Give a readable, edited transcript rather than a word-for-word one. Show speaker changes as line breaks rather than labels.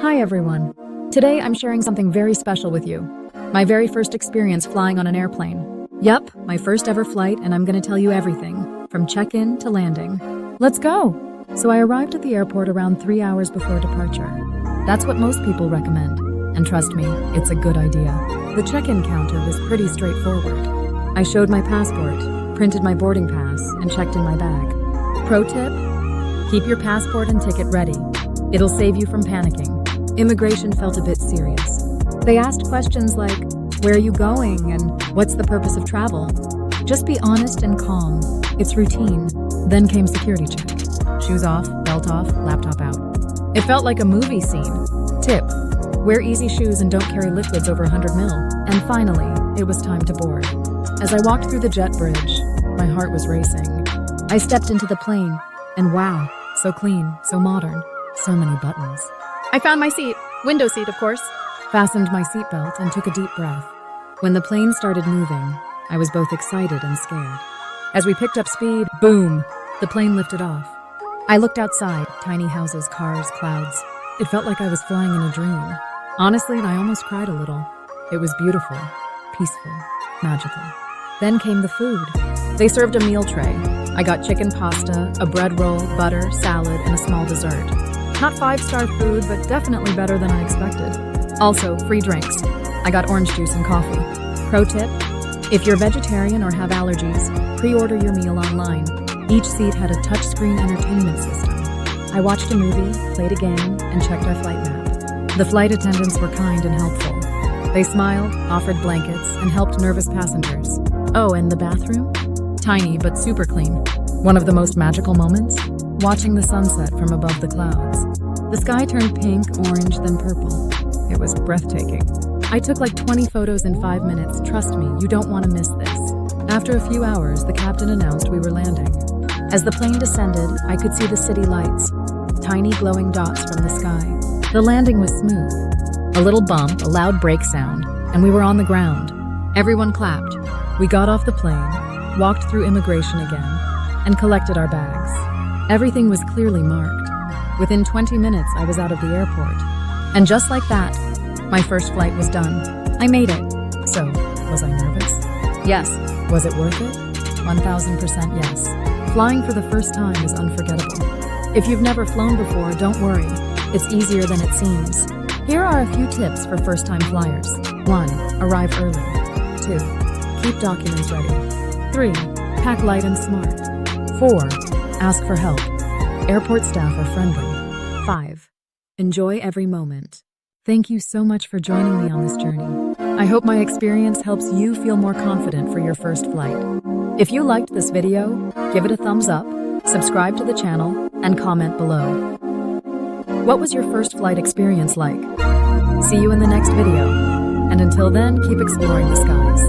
Hi everyone. Today I'm sharing something very special with you. My very first experience flying on an airplane. Yup, my first ever flight, and I'm gonna tell you everything, from check-in to landing. Let's go! So I arrived at the airport around 3 hours before departure. That's what most people recommend. And trust me, it's a good idea. The check-in counter was pretty straightforward. I showed my passport, printed my boarding pass, and checked in my bag. Pro tip? Keep your passport and ticket ready. It'll save you from panicking. Immigration felt a bit serious. They asked questions like, where are you going and what's the purpose of travel? Just be honest and calm. It's routine. Then came security check. Shoes off, belt off, laptop out. It felt like a movie scene. Tip: wear easy shoes and don't carry liquids over 100 ml. And finally, it was time to board. As I walked through the jet bridge, my heart was racing. I stepped into the plane, and wow, so clean, so modern, so many buttons. I found my seat, window seat of course, fastened my seatbelt and took a deep breath. When the plane started moving, I was both excited and scared. As we picked up speed, boom, the plane lifted off. I looked outside, tiny houses, cars, clouds. It felt like I was flying in a dream. Honestly, I almost cried a little. It was beautiful, peaceful, magical. Then came the food. They served a meal tray. I got chicken pasta, a bread roll, butter, salad, and a small dessert. Not 5-star food, but definitely better than I expected. Also, free drinks. I got orange juice and coffee. Pro tip: if you're vegetarian or have allergies, pre-order your meal online. Each seat had a touchscreen entertainment system. I watched a movie, played a game, and checked our flight map. The flight attendants were kind and helpful. They smiled, offered blankets, and helped nervous passengers. Oh, and the bathroom? Tiny but super clean. One of the most magical moments? Watching the sunset from above the clouds. The sky turned pink, orange, then purple. It was breathtaking. I took like 20 photos in 5 minutes. Trust me, you don't want to miss this. After a few hours, the captain announced we were landing. As the plane descended, I could see the city lights, tiny glowing dots from the sky. The landing was smooth. A little bump, a loud brake sound, and we were on the ground. Everyone clapped. We got off the plane, walked through immigration again, and collected our bags. Everything was clearly marked. Within 20 minutes, I was out of the airport. And just like that, my first flight was done. I made it. So, was I nervous? Yes. Was it worth it? 1000% yes. Flying for the first time is unforgettable. If you've never flown before, don't worry. It's easier than it seems. Here are a few tips for first-time flyers. 1. Arrive early. 2. Keep documents ready. 3. Pack light and smart. 4. Ask for help. Airport staff are friendly. 5. Enjoy every moment. Thank you so much for joining me on this journey. I hope my experience helps you feel more confident for your first flight. If you liked this video, give it a thumbs up, subscribe to the channel, and comment below. What was your first flight experience like? See you in the next video. And until then, keep exploring the skies.